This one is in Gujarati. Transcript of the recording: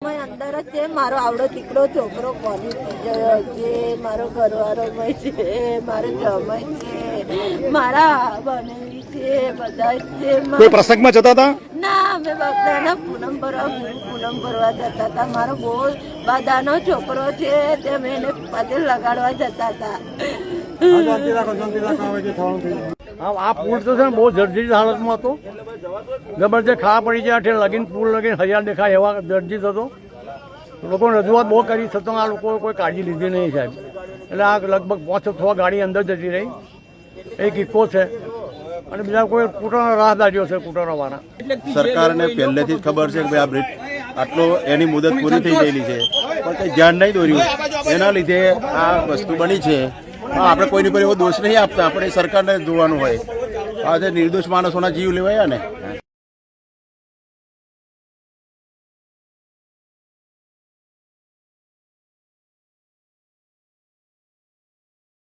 અંદર જ છે મારો આવડો દીકરો છોકરો કોલેજ ગયો છે, મારો ઘરવાળો છે, મારો જમાઈ છે, મારા બનેવી છે, બધા છે. કોઈ પ્રસંગમાં જતા હતા? ના, અમે બધાના પૂનમ ભરવા જતા હતા. મારો બહુ બધાનો છોકરો છે તે અમે એને પગે લગાડવા જતા હતા. આ પુલ તો છે ને બહુ જર્જરિત હાલતમાં હતો, જબરજસ્ત ખાવા પડી જાય. આઠે લગીન પુલ લગીન હજાર દેખાય એવા જર્જરિત હતો. લોકોને રજૂઆત બહુ કરી છતાં આ લોકો કોઈ કાળજી લીધી નહીં સાહેબ. એટલે આ લગભગ 5 6 ગાડી અંદર જતી રહી. એક ઇકો છે અને બીજા કોઈ કૂટરના રાહદારીઓ છે, કૂટરવાળા. સરકારને પહેલેથી જ ખબર છે કે ભાઈ આ બ્રિજ આટલો એની મુદત પૂરી થઈ ગયેલી છે, પણ કંઈ ધ્યાન નહીં દોર્યું. એના લીધે આ વસ્તુ બની છે. આપણે કોઈની પર એવો દોષ નહીં આપતા, આપણે સરકારને જોવાનું હોય. આજે નિર્દોષ માણસોના જીવ લેવાયા ને.